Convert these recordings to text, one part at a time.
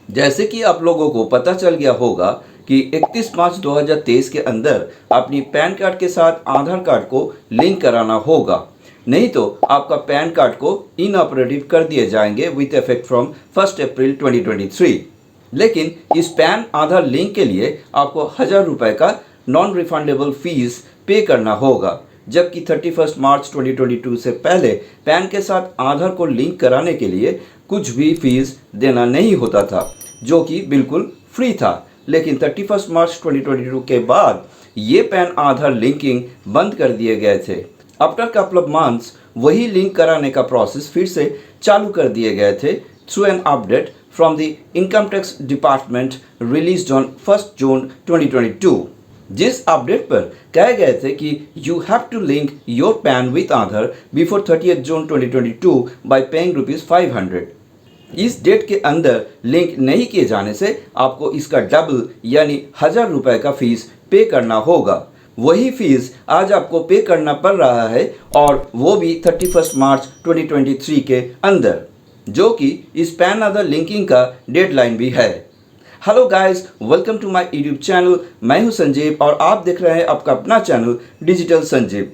जैसे कि आप लोगों को पता चल गया होगा कि 31 मार्च 2023 के अंदर अपनी पैन कार्ड के साथ आधार कार्ड को लिंक कराना होगा, नहीं तो आपका पैन कार्ड को इनऑपरेटिव कर दिए जाएंगे विथ इफेक्ट फ्रॉम 1 अप्रैल 2023। लेकिन इस पैन आधार लिंक के लिए आपको 1000 रुपये का नॉन रिफंडेबल फीस पे करना होगा, जबकि 31 मार्च 2022 से पहले पैन के साथ आधार को लिंक कराने के लिए कुछ भी फीस देना नहीं होता था, जो कि बिल्कुल फ्री था। लेकिन 31 मार्च 2022 के बाद ये पैन आधार लिंकिंग बंद कर दिए गए थे। आफ्टर कपल ऑफ मंथ्स वही लिंक कराने का प्रोसेस फिर से चालू कर दिए गए थे through an update from the income tax department released on 1 June 2022, जिस अपडेट पर कहे गए थे कि you have to link your PAN with Aadhaar before 30 June 2022 by paying ₹500। इस डेट के अंदर लिंक नहीं किए जाने से आपको इसका डबल यानी 1000 रुपये का फीस पे करना होगा। वही फीस आज आपको पे करना पड़ रहा है, और वो भी 31 मार्च 2023 के अंदर, जो कि इस पैन आधार लिंकिंग का डेडलाइन भी है। Hello guys, welcome to my YouTube channel. मैं हूं संजीव और आप देख रहे हैं आपका अपना चैनल डिजिटल संजीव।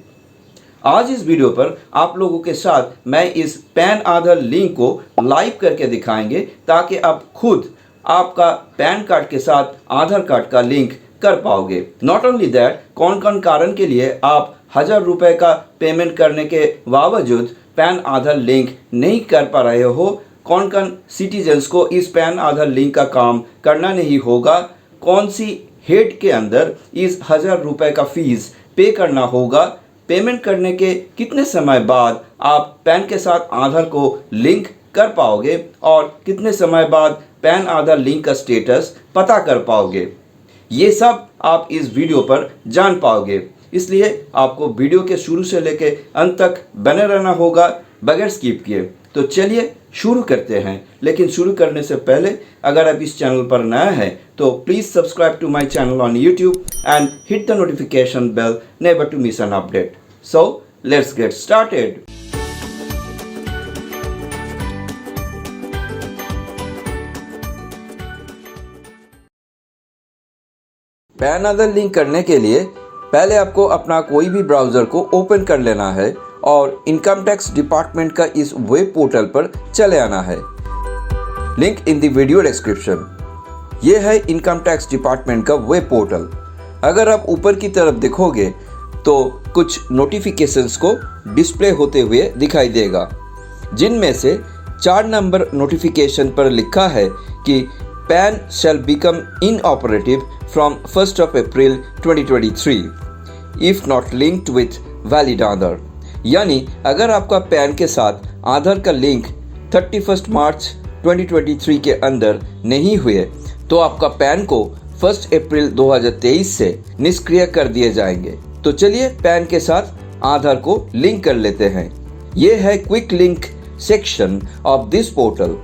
आज इस वीडियो पर आप लोगों के साथ मैं इस पैन आधार लिंक को लाइव करके दिखाएंगे, ताकि आप खुद आपका पैन कार्ड के साथ आधार कार्ड का लिंक कर पाओगे। नॉट ओनली दैट, कौन कौन कारण के लिए आप 1000 रुपये का पेमेंट करने के बावजूद पैन आधार लिंक नहीं कर पा रहे हो, कौन कौन सिटीजन्स को इस पैन आधार लिंक का काम करना नहीं होगा, कौन सी हेड के अंदर इस 1000 रुपये का फीस पे करना होगा, पेमेंट करने के कितने समय बाद आप पैन के साथ आधार को लिंक कर पाओगे, और कितने समय बाद पैन आधार लिंक का स्टेटस पता कर पाओगे, ये सब आप इस वीडियो पर जान पाओगे। इसलिए आपको वीडियो के शुरू से लेके अंत तक बने रहना होगा बगैर स्किप किए। तो चलिए शुरू करते हैं। लेकिन शुरू करने से पहले अगर आप इस चैनल पर नया हैं तो please subscribe to my channel on YouTube and hit the notification bell never to miss an update. So let's get started. PAN Aadhaar link करने के लिए पहले आपको अपना कोई भी ब्राउज़र को ओपन कर लेना है और इनकम टैक्स डिपार्टमेंट का इस वेब पोर्टल पर चले आना है। Link in the video description. ये है इनकम टैक्स डिपार्टमेंट का वेब पोर्टल। अगर आप ऊपर की तरफ देखोगे तो कुछ नोटिफिकेशंस को डिस्प्ले होते हुए दिखाई देगा, जिनमें से 4 नंबर नोटिफिकेशन पर लिखा है कि PAN shall become inoperative from 1 April 2023 if not linked with valid Aadhaar. यानी अगर आपका पैन के साथ आधार का लिंक 31 मार्च 2023 के अंदर नहीं हुए तो आपका पैन को 1 अप्रैल 2023 से निष्क्रिय कर दिए जाएंगे। तो चलिए पैन के साथ आधार को लिंक कर लेते हैं। ये है quick link section of this portal,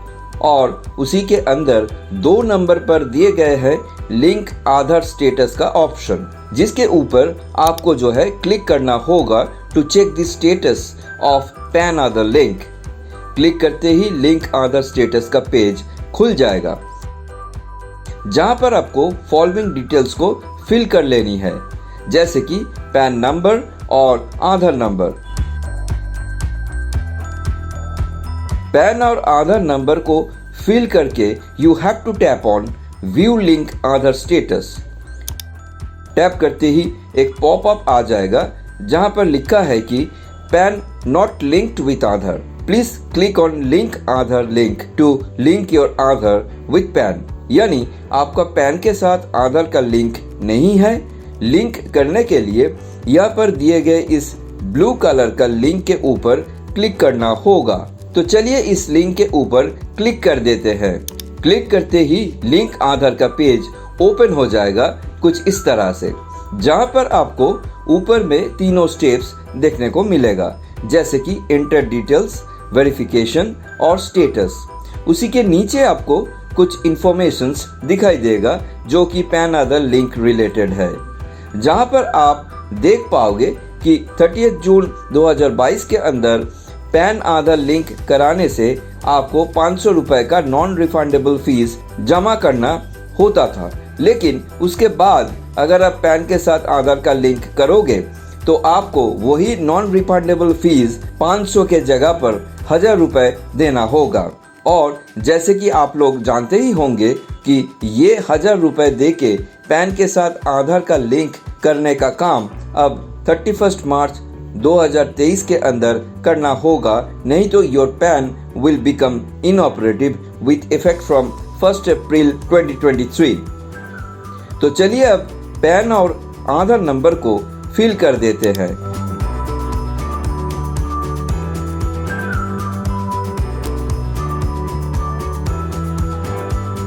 और उसी के अंदर 2 नंबर पर दिए गए हैं लिंक आधार स्टेटस का ऑप्शन, जिसके ऊपर आपको जो है क्लिक करना होगा to check the status of PAN Aadhaar link. Click करते ही लिंक आधार स्टेटस का पेज खुल जाएगा, जहां पर आपको फॉलोइंग डिटेल्स को फिल कर लेनी है, जैसे कि पैन नंबर और आधार नंबर। पैन और आधार नंबर को फिल करके you have to tap on view link Aadhaar status. Tap करते ही एक पॉपअप आ जाएगा जहां पर लिखा है कि PAN not linked with Aadhaar, please click on link Aadhaar link to link your Aadhaar with PAN. यानी आपका पैन के साथ आधार का लिंक नहीं है। लिंक करने के लिए यहाँ पर दिए गए इस ब्लू कलर का लिंक के ऊपर क्लिक करना होगा। तो चलिए इस लिंक के ऊपर क्लिक कर देते हैं। क्लिक करते ही लिंक आधार का पेज ओपन हो जाएगा कुछ इस तरह से, जहां पर आपको ऊपर में तीनों स्टेप्स देखने को मिलेगा, जैसे कि एंटर डिटेल्स, वेरिफिकेशन और स्टेटस। उसी के नीचे आपको कुछ इंफॉर्मेशंस दिखाई देगा जो कि पैन आधार लिंक रिलेटेड है, जहां पर आप देख पाओगे कि 30 जून 2022 के अंदर पैन आधार लिंक कराने से आपको 500 रुपए का नॉन रिफंडेबल फीस जमा करना होता था, लेकिन उसके बाद अगर आप पैन के साथ आधार का लिंक करोगे तो आपको वही नॉन रिफंडेबल फीस 500 के जगह पर 1000 रुपए देना होगा। और जैसे कि आप लोग जानते ही होंगे कि ये 1000 रुपए दे के पैन के साथ आधार का लिंक करने का काम अब 31 मार्च 2023 के अंदर करना होगा, नहीं तो your pan will become inoperative with effect from 1 April 2023। तो चलिए अब पैन और आधार नंबर को फिल कर देते हैं।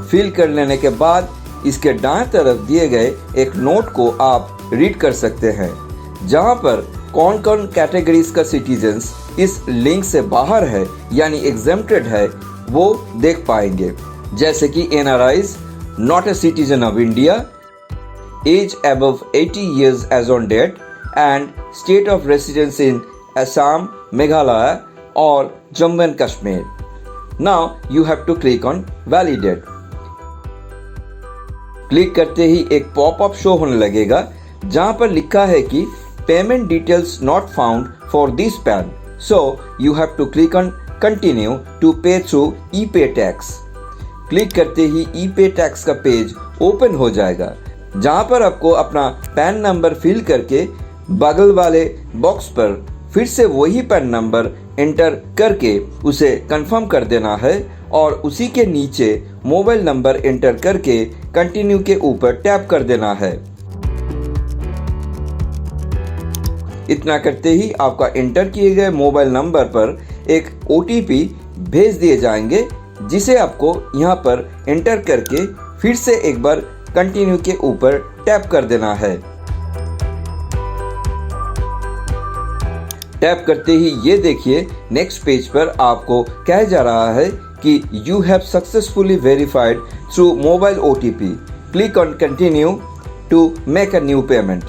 फिल कर लेने के बाद इसके दाएं तरफ दिए गए एक नोट को आप रीड कर सकते हैं, जहां पर कौन कौन कैटेगरीज का सिटीजन्स इस लिंक से बाहर है यानी एग्जेम्प्टेड है वो देख पाएंगे, जैसे कि NRIs, not a citizen of India, age above 80 years as on date, and state of residence in Assam, Meghalaya or Jammu and Kashmir. Now you have to click on validate. Click करते ही एक popup show होने लगेगा जहां पर लिखा है कि payment details not found for this PAN, so you have to click on continue to pay through e pay tax. Click करते ही ई-पे टैक्स का पेज ओपन हो जाएगा, जहां पर आपको अपना पैन नंबर फिल करके बगल वाले बॉक्स पर फिर से वही पैन नंबर एंटर करके उसे कंफर्म कर देना है और उसी के नीचे मोबाइल नंबर एंटर करके कंटिन्यू के ऊपर टैप कर देना है। इतना करते ही आपका एंटर किए गए मोबाइल नंबर पर एक OTP भेज दिए जाएंगे, जिसे आपको यहाँ पर एंटर करके फिर से एक बार कंटिन्यू के ऊपर टैप कर देना है। टैप करते ही ये देखिए नेक्स्ट पेज पर आपको कहा जा रहा है कि you have successfully verified through mobile OTP, click on continue to make a new payment.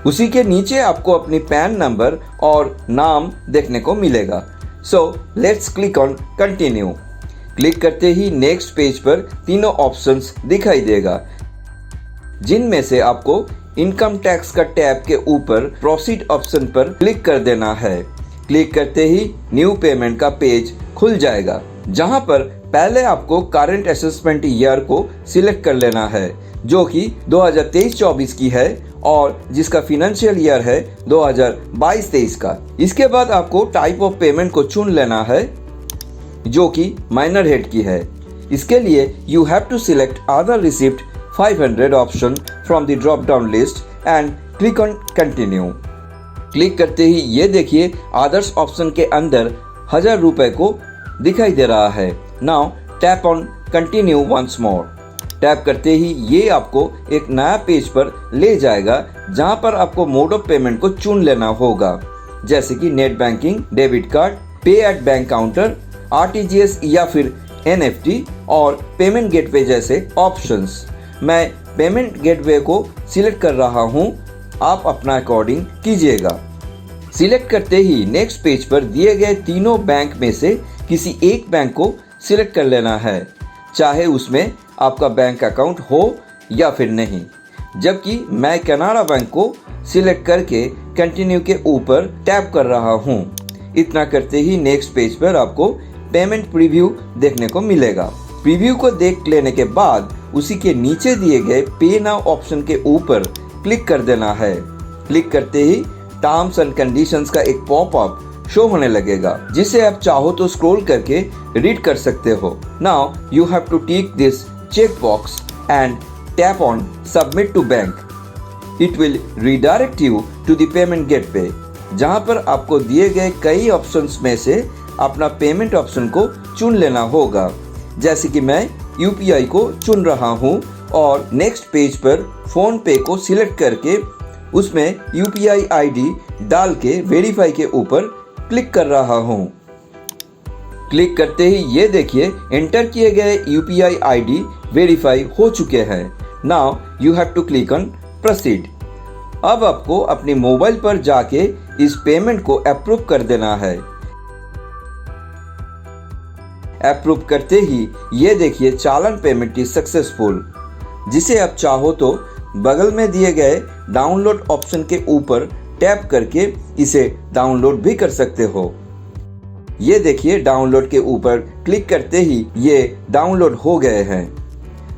उसी के नीचे आपको अपनी पैन नंबर और नाम देखने को मिलेगा, so let's click on continue. Click करते ही नेक्स्ट पेज पर तीनों ऑप्शंस दिखाई देगा, जिनमें से आपको इनकम टैक्स का टैब के ऊपर प्रोसीड ऑप्शन पर क्लिक कर देना है। क्लिक करते ही न्यू पेमेंट का पेज खुल जाएगा, जहां पर पहले आपको करंट असेसमेंट ईयर को सिलेक्ट कर लेना है, जो कि 2023-24 की है और जिसका फाइनेंशियल ईयर है 2022-23 का। इसके बाद आपको टाइप ऑफ पेमेंट को चुन लेना है, जो कि माइनर हेड की है। इसके लिए you have to select Aadhaar receipt 500 option from the drop down list and click on continue. Click करते ही ये देखिए आदर्स ऑप्शन के अंदर 1000 रुपए को दिखाई दे रहा है। Now tap on continue once more. Tap करते ही ये आपको एक नया पेज पर ले जाएगा, जहां पर आपको मोड ऑफ पेमेंट को चुन लेना होगा, जैसे कि नेट बैंकिंग, डेबिट कार्ड, पे एट बैंक काउंटर, RTGS या फिर NFT और पेमेंट गेटवे जैसे ऑप्शंस। मैं पेमेंट गेटवे को सिलेक्ट कर रहा हूं, आप अपना अकॉर्डिंग कीजिएगा। सिलेक्ट करते ही नेक्स्ट पेज पर दिए गए तीनों बैंक में से किसी एक बैंक को सिलेक्ट कर लेना है, चाहे उसमें आपका बैंक अकाउंट हो या फिर नहीं। जबकि मैं कनाडा बैंक को सिलेक्ट करके कंटिन्यू के ऊपर टैप कर रहा हूं। इतना करते ही नेक्स्ट पेज पर आपको पेमेंट प्रीव्यू देखने को मिलेगा। प्रीव्यू को देख लेने के बाद उसी के नीचे दिए गए पे नाउ ऑप्शन के ऊपर क्लिक कर देना है। क्लिक करते ही टर्म्स एंड कंडीशंस का एक पॉपअप शो होने लगेगा, जिसे आप चाहो तो स्क्रॉल करके रीड कर सकते हो। Now you have to tick this check box and tap on submit to bank. It will redirect you to the payment gateway, जहां पर आपको दिए गए कई ऑप्शंस में से अपना पेमेंट ऑप्शन को चुन लेना होगा, जैसे कि मैं UPI को चुन रहा हूं और नेक्स्ट पेज पर फोन पे को सिलेक्ट करके उसमें UPI ID डाल के वेरीफाई के ऊपर क्लिक कर रहा हूं। क्लिक करते ही ये देखिए एंटर किए गए UPI ID वेरीफाई हो चुके हैं। Now you have to click on proceed. अब आपको अपनी मोबाइल पर जाके इस पेमेंट को अप्रूव कर देना है। अप्रूव करते ही ये देखिए चालान पेमेंट इज सक्सेसफुल, जिसे आप चाहो तो बगल में दिए गए डाउनलोड ऑप्शन के ऊपर टैप करके इसे डाउनलोड भी कर सकते हो। ये देखिए डाउनलोड के ऊपर क्लिक करते ही ये डाउनलोड हो गए हैं।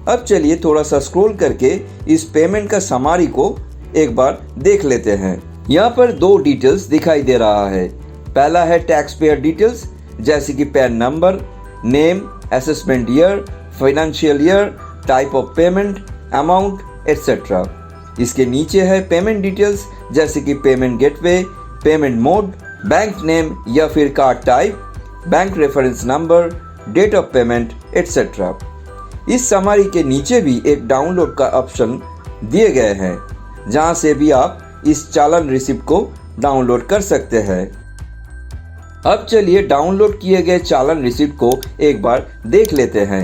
अब चलिए थोड़ा सा स्क्रॉल करके इस पेमेंट का समरी को एक बार देख लेते हैं। यहाँ पर दो डिटेल्स दिखाई दे रहा है। पहला है टैक्स पेयर डिटेल्स, जैसे कि PAN number, name, assessment year, financial year, type of payment, amount etcetera. इसके नीचे है पेमेंट डिटेल्स, जैसे कि payment gateway, payment mode, bank name या फिर card type, bank reference number, date of payment etcetera. इस समरी के नीचे भी एक डाउनलोड का ऑप्शन दिए गए हैं, जहां से भी आप इस चालान रिसिप्ट को डाउनलोड कर सकते हैं। अब चलिए डाउनलोड किए गए चालान रिसिप्ट को एक बार देख लेते हैं।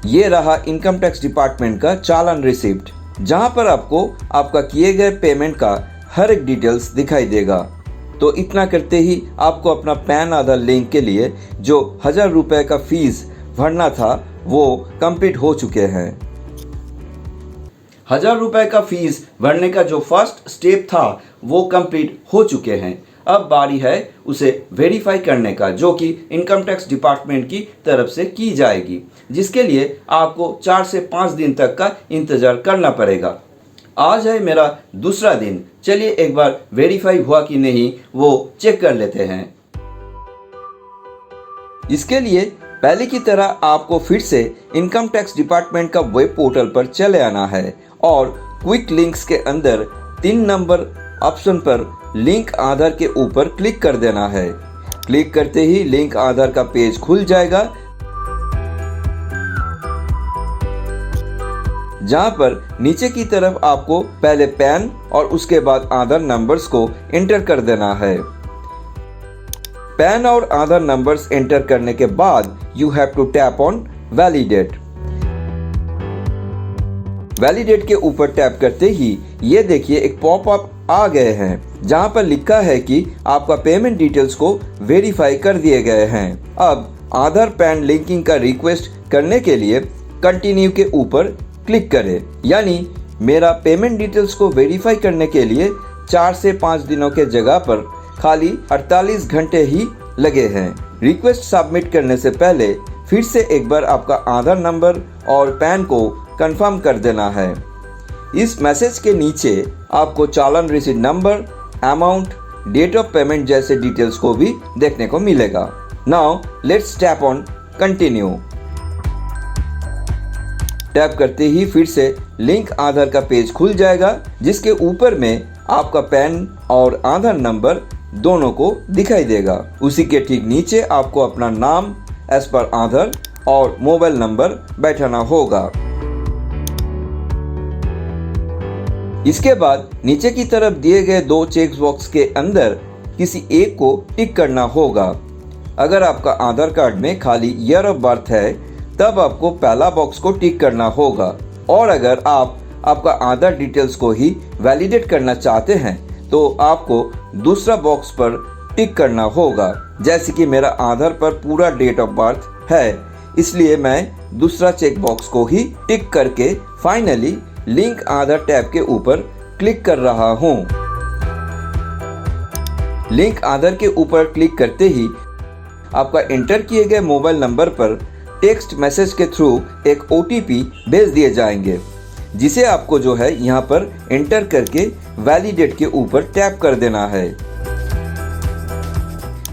ये रहा इनकम टैक्स डिपार्टमेंट का चालान रिसिप्ट, जहां पर आपको आपका किए गए पेमेंट का हर एक डिटेल्स दिखाई देगा। तो इतना करते ही आपको अपना पैन आधार लिंक के लिए जो 1000 रुपये का फीस भरना था वो कंप्लीट हो चुके हैं। 1000 रुपये का फीस भरने का जो फर्स्ट स्टेप था वो कंप्लीट हो चुके हैं। अब बारी है उसे वेरीफाई करने का, जो कि इनकम टैक्स डिपार्टमेंट की तरफ से की जाएगी, जिसके लिए आपको 4 से 5 दिन तक का इंतज़ार करना पड़ेगा। आज है मेरा दूसरा दिन, चलिए एक बार वेरीफाई हुआ कि नहीं वो चेक कर लेते हैं। इसके लिए पहले की तरह आपको फिर से इनकम टैक्स डिपार्टमेंट का वेब पोर्टल पर चले आना है और क्विक लिंक्स के अंदर 3 नंबर ऑप्शन पर लिंक आधार के ऊपर क्लिक कर देना है। क्लिक करते ही लिंक आधार का पेज खुल जाएगा, जहां पर नीचे की तरफ आपको पहले पैन और उसके बाद आधार नंबर्स को एंटर कर देना है। पैन और आधार नंबर्स एंटर करने के बाद you have to tap on validate. Validate के ऊपर टैप करते ही ये देखिए एक पॉपअप आ गए हैं, जहां पर लिखा है कि आपका पेमेंट डिटेल्स को वेरीफाई कर दिए गए हैं। अब आधार पैन लिंकिंग का रिक्वेस्ट करने के लिए कंटिन्यू के ऊपर क्लिक करें। यानी मेरा पेमेंट डिटेल्स को वेरीफाई करने के लिए 4 से 5 दिनों के जगह पर खाली 48 घंटे ही लगे हैं। रिक्वेस्ट सबमिट करने से पहले फिर से एक बार आपका आधार नंबर और पैन को कंफर्म कर देना है। इस मैसेज के नीचे आपको challan receipt number, amount, date of payment जैसे डिटेल्स को भी देखने को मिलेगा। Now let's tap on continue. Tap करते ही फिर से लिंक आधार का पेज खुल जाएगा, जिसके ऊपर में आपका पैन और आधार नंबर दोनों को दिखाई देगा। उसी के ठीक नीचे आपको अपना नाम एज पर आधार और मोबाइल नंबर बैठाना होगा। इसके बाद नीचे की तरफ दिए गए 2 चेक बॉक्स के अंदर किसी एक को टिक करना होगा। अगर आपका आधार कार्ड में खाली ईयर ऑफ बर्थ है तब आपको पहला बॉक्स को टिक करना होगा, और अगर आप आपका आधार डिटेल्स को ही वैलिडेट करना चाहते हैं तो आपको दूसरा बॉक्स पर टिक करना होगा। जैसे कि मेरा आधार पर पूरा डेट ऑफ बर्थ है, इसलिए मैं दूसरा चेक बॉक्स को ही टिक करके फाइनली लिंक आधार टैब के ऊपर क्लिक कर रहा हूँ। लिंक आधार के ऊपर क्लिक करते ही आपका एंटर किए गए मोबाइल नंबर पर टेक्स्ट मैसेज के थ्रू एक OTP भेज दिए जाएंगे, जिसे आपको जो है यहाँ पर एंटर करके वैलिडेट के ऊपर टैप कर देना है।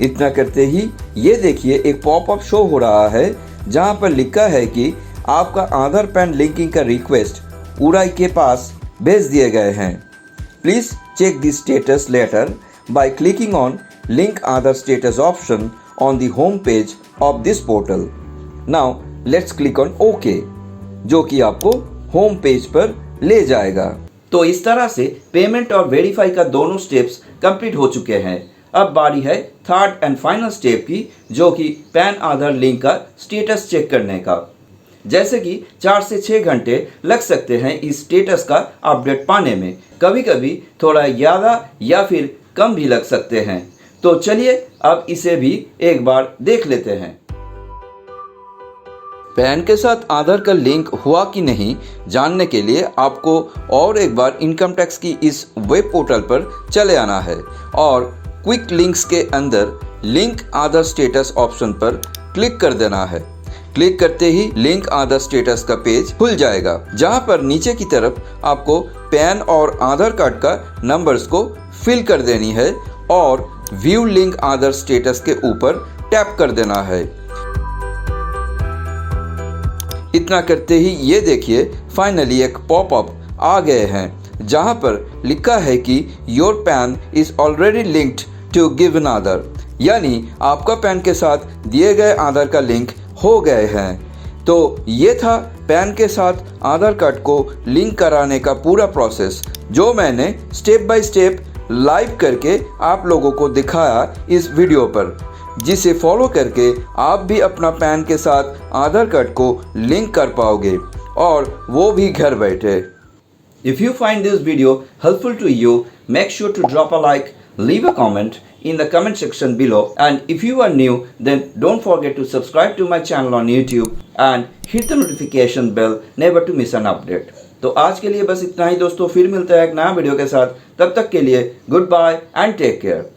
इतना करते ही ये देखिए एक पॉपअप शो हो रहा है, जहाँ पर लिखा है कि आपका आधार पैन लिंकिंग का रिक्वेस्ट उड़ाई के पास भेज दिए गए हैं। Please check the status letter by clicking on link Aadhaar status option on the home page of this portal. Now let's click on okay, जो कि आपको होम पेज पर ले जाएगा। तो इस तरह से पेमेंट और वेरीफाई का दोनों स्टेप्स कंप्लीट हो चुके हैं। अब बारी है थर्ड एंड फाइनल स्टेप की, जो कि पैन आधार लिंक का स्टेटस चेक करने का। जैसे कि 4 से 6 घंटे लग सकते हैं इस स्टेटस का अपडेट पाने में, कभी कभी थोड़ा ज़्यादा या फिर कम भी लग सकते हैं। तो चलिए अब इसे भी एक बार देख लेते हैं। पैन के साथ आधार का लिंक हुआ कि नहीं जानने के लिए आपको और एक बार इनकम टैक्स की इस वेब पोर्टल पर चले आना है और क्विक लिंक्स के अंदर लिंक आधार स्टेटस ऑप्शन पर क्लिक कर देना है। क्लिक करते ही लिंक आधार स्टेटस का पेज खुल जाएगा, जहां पर नीचे की तरफ आपको पैन और आधार कार्ड का नंबर्स को फिल कर देनी है और व्यू लिंक आधार स्टेटस के ऊपर टैप कर देना है। इतना करते ही ये देखिए फाइनली एक पॉपअप आ गए हैं जहां पर लिखा है कि your PAN is already linked to given Aadhaar, यानी आपका पैन के साथ दिए गए आधार का लिंक हो गए हैं। तो ये था पैन के साथ आधार कार्ड को लिंक कराने का पूरा प्रोसेस, जो मैंने स्टेप बाय स्टेप लाइव करके आप लोगों को दिखाया इस वीडियो पर, जिसे फॉलो करके आप भी अपना पैन के साथ आधार कार्ड को लिंक कर पाओगे और वो भी घर बैठे। If you find this video helpful to you, make sure to drop a like, leave a comment in the comment section below, and if you are new then don't forget to subscribe to my channel on YouTube and hit the notification bell never to miss an update। तो आज के लिए बस इतना ही दोस्तों, फिर मिलता है एक नया वीडियो के साथ। तब तक के लिए goodbye and take care.